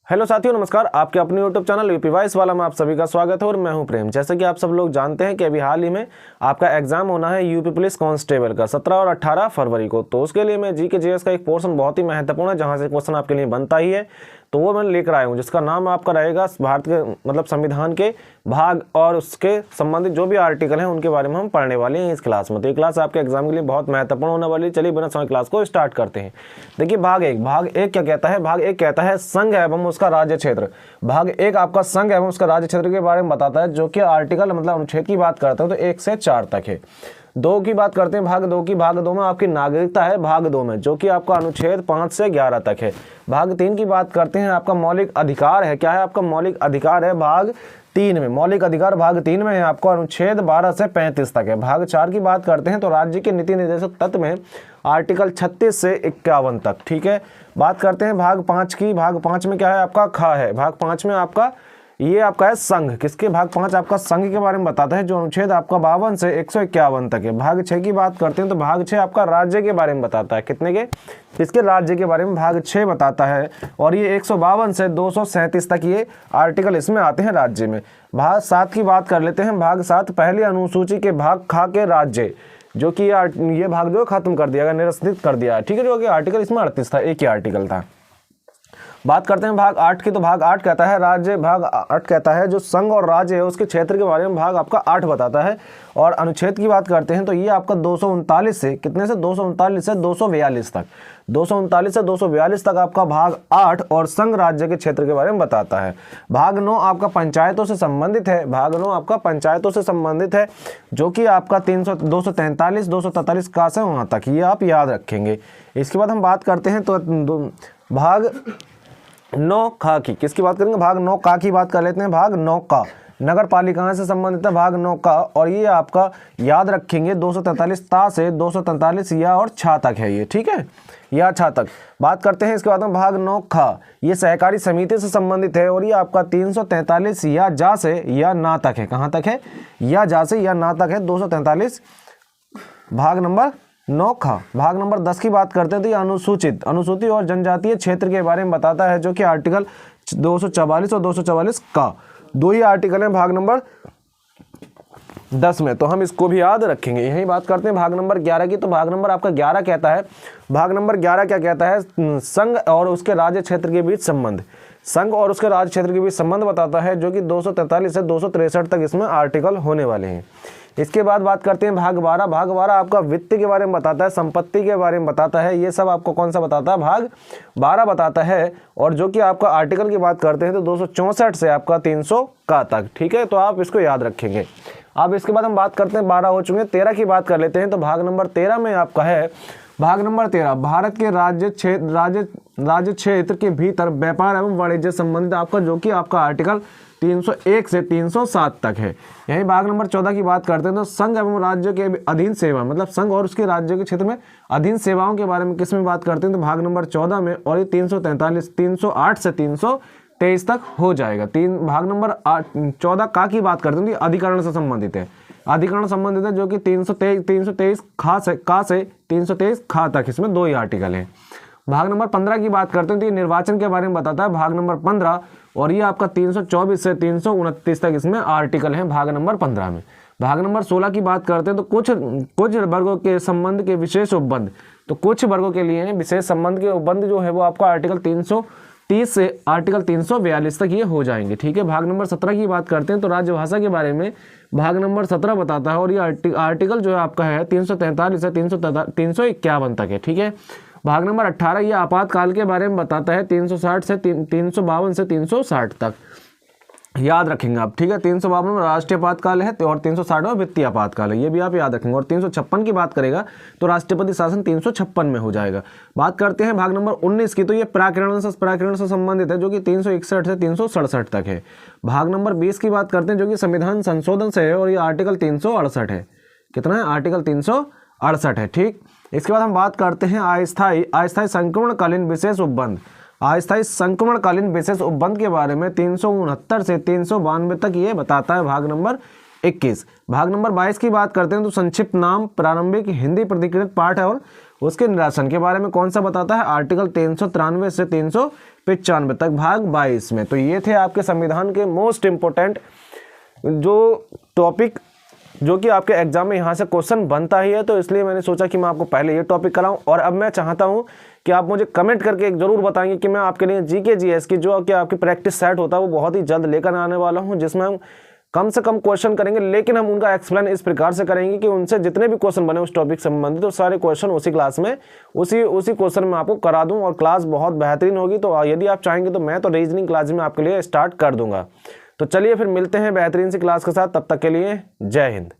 Hello साथियों, नमस्कार। आपके अपने यूट्यूब चैनल यूपी वॉइस वाला में आप सभी का स्वागत है और मैं हूं प्रेम। जैसे कि आप सब लोग जानते हैं कि अभी हाल ही में आपका एग्जाम होना है यूपी पुलिस कांस्टेबल का 17 और 18 फरवरी को। तो उसके लिए मैं जीके जीएस का एक पोर्शन बहुत ही महत्वपूर्ण है, जहां से क्वेश्चन आपके लिए बनता ही है, तो वो मैं लेकर आया हूँ, जिसका नाम आपका रहेगा भारत के मतलब संविधान के भाग और उसके संबंधित जो भी आर्टिकल हैं उनके बारे में हम पढ़ने वाले हैं इस क्लास में। तो ये क्लास आपके एग्जाम के लिए बहुत महत्वपूर्ण होने वाली है। चलिए बिना समय क्लास को स्टार्ट करते हैं। देखिए भाग एक क्या कहता है? भाग एक कहता है संघ एवं उसका राज्य क्षेत्र। भाग एक आपका संघ एवं उसका राज्य क्षेत्र के बारे में बताता है, जो कि आर्टिकल मतलब अनुच्छेद की बात करते हैं तो 1 से 4 तक है। दो की बात करते हैं भाग दो की। भाग दो में आपकी नागरिकता है भाग दो में, जो कि आपका अनुच्छेद 5 से 11 तक है। भाग 3 की बात करते हैं, आपका मौलिक अधिकार है। क्या है आपका मौलिक अधिकार? है भाग 3 में। मौलिक अधिकार भाग 3 में है, आपको अनुच्छेद 12 से 35 तक है। भाग 4 की बात करते हैं तो राज्य के नीति निर्देशक तत्व में आर्टिकल 36 से 51 तक। ठीक है। बात करते हैं भाग 5 की। भाग 5 में क्या है आपका? खा है। भाग 5 में आपका ये आपका है संघ। किसके? भाग 5 आपका संघ के बारे में बताता है, जो अनुच्छेद आपका 52 से 151 तक है। भाग 6 की बात करते हैं तो भाग 6 आपका राज्य के बारे में बताता है। कितने के? इसके राज्य के बारे में भाग 6 बताता है, और ये 152 से 237 तक ये आर्टिकल इसमें आते हैं राज्य में। भाग 7 की बात कर लेते हैं। भाग 7 पहली अनुसूची के भाग खा के राज्य, जो कि ये भाग जो खत्म कर दिया गया, निरस्तित कर दिया है। ठीक है। जो कि आर्टिकल इसमें 38 था, एक ही आर्टिकल था। बात करते हैं भाग 8 की। तो भाग 8 कहता है राज्य। भाग 8 कहता है जो संघ और राज्य है उसके क्षेत्र के बारे में भाग आपका 8 बताता है। और अनुच्छेद की बात करते हैं तो ये आपका 239 से कितने से? 239 से 242 तक। 239 से 242 तक आपका भाग 8 और संघ राज्य के क्षेत्र के बारे में बताता है। भाग 9 आपका पंचायतों से संबंधित है। भाग 9 आपका पंचायतों से संबंधित है, जो कि आपका 243 243 का से वहाँ तक, ये आप याद रखेंगे। इसके बाद हम बात करते हैं तो भाग 9 खा की। किसकी बात करेंगे? भाग 9 का की बात कर लेते हैं। भाग 9 का नगर पालिकाएं से संबंधित है भाग 9 का, और ये आपका याद रखेंगे 243 ता से 243 या और छा तक है ये। ठीक है, या छा तक। बात करते हैं इसके बाद में भाग 9 खा, ये सहकारी समिति से संबंधित है, और ये आपका 343 या जा से या ना तक है। कहाँ तक है? या जा से या ना तक है 243 भाग नंबर 9 खा। भाग नंबर 10 की बात करते हैं तो ये अनुसूचित और जनजातीय क्षेत्र के बारे में बताता है, जो कि आर्टिकल 244 और 244 का दो ही आर्टिकल हैं भाग नंबर 10 में, तो हम इसको भी याद रखेंगे। यही बात करते हैं भाग नंबर 11 की। तो भाग नंबर आपका 11 कहता है, भाग नंबर 11 क्या कहता है? संघ और उसके राज्य क्षेत्र के बीच संबंध। संघ और उसके राज्य क्षेत्र के बीच संबंध बताता है, जो कि 243 से 263 तक इसमें आर्टिकल होने वाले हैं। इसके बाद बात करते हैं भाग 12। भाग 12 आपका वित्त के बारे में बताता है, संपत्ति के बारे में बताता है। ये सब आपको कौन सा बताता है? भाग 12 बताता है। और जो कि आपका आर्टिकल की बात करते हैं तो 264 से आपका 300 का तक। ठीक है, तो आप इसको याद रखेंगे। अब इसके बाद हम बात करते हैं, 12 हो चुके हैं, 13 की बात कर लेते हैं। तो भाग नंबर 13 में आपका है, भाग नंबर 13 भारत के राज्य क्षेत्र के भीतर व्यापार एवं वाणिज्य संबंधित आपका, जो कि आपका आर्टिकल 301 से 307 तक है। यही भाग नंबर 14 की बात करते हैं तो संघ एवं राज्य के अधीन सेवा, मतलब संघ और उसके राज्य के क्षेत्र में अधीन सेवाओं के बारे में किस में बात करते हैं? तो भाग नंबर 14 में, और ये 308 से 323 तक हो जाएगा। भाग नंबर 14 का की बात करते हैं तो अधिकरण से संबंधित है। अधिकरण संबंधित है, जो कि 323 का से 323 खा तक, इसमें दो ही आर्टिकल है। भाग नंबर 15 की बात करते हैं तो ये निर्वाचन के बारे में बताता है, भाग नंबर 15, और ये आपका 324 से 329 तक इसमें आर्टिकल हैं भाग नंबर 15 में। भाग नंबर 16 की बात करते हैं तो कुछ वर्गों के संबंध के विशेष उपबंध, तो कुछ वर्गों के लिए विशेष संबंध के उपबंध जो है वो आपका आर्टिकल 330 से आर्टिकल 342 तक ये हो जाएंगे। ठीक है। भाग नंबर 17 की बात करते हैं तो राजभाषा के बारे में भाग नंबर 17 बताता है, और ये आर्टिकल जो है आपका है 343 से 351 तक है। ठीक है। भाग नंबर 18 ये आपातकाल के बारे में बताता है, 360 से 352 से 360 तक याद रखेंगे आप। ठीक है। 352 में राष्ट्रीय आपातकाल है और 360 में वित्तीय आपातकाल है, ये भी आप याद रखेंगे। और 356 की बात करेगा तो राष्ट्रपति शासन 356 में हो जाएगा। बात करते हैं भाग नंबर 19 की। तो ये प्राकरण से संबंधित है, जो कि 361 से 367 तक है। भाग नंबर 20 की बात करते हैं, जो कि संविधान संशोधन से है, और ये आर्टिकल 368 है। कितना है? आर्टिकल 368 है। ठीक। इसके बाद हम बात करते हैं अस्थायी संक्रमणकालीन विशेष उपबंध। अस्थायी संक्रमणकालीन विशेष उपबंध के बारे में 369 से 392 तक ये बताता है भाग नंबर 21। भाग नंबर 22 की बात करते हैं तो संक्षिप्त नाम प्रारंभिक हिंदी प्रतिकृत पाठ है, और उसके निरासन के बारे में कौन सा बताता है? आर्टिकल 393 से 95 तक भाग 22 में। तो ये थे आपके संविधान के मोस्ट इम्पोर्टेंट जो टॉपिक जो कि आपके एग्जाम में यहाँ से क्वेश्चन बनता ही है, तो इसलिए मैंने सोचा कि मैं आपको पहले ये टॉपिक कराऊं। और अब मैं चाहता हूं कि आप मुझे कमेंट करके ज़रूर बताएंगे कि मैं आपके लिए जीके जीएस की जो कि आपकी प्रैक्टिस सेट होता है वो बहुत ही जल्द लेकर आने वाला हूं, जिसमें हम कम से कम क्वेश्चन करेंगे, लेकिन हम उनका एक्सप्लेन इस प्रकार से करेंगे कि उनसे जितने भी क्वेश्चन बने उस टॉपिक से संबंधित तो सारे क्वेश्चन उसी क्लास में उसी क्वेश्चन में आपको करा दूं और क्लास बहुत बेहतरीन होगी। तो यदि आप चाहेंगे तो मैं तो रीजनिंग क्लास में आपके लिए स्टार्ट कर दूंगा। तो चलिए फिर मिलते हैं बेहतरीन सी क्लास के साथ, तब तक के लिए जय हिंद।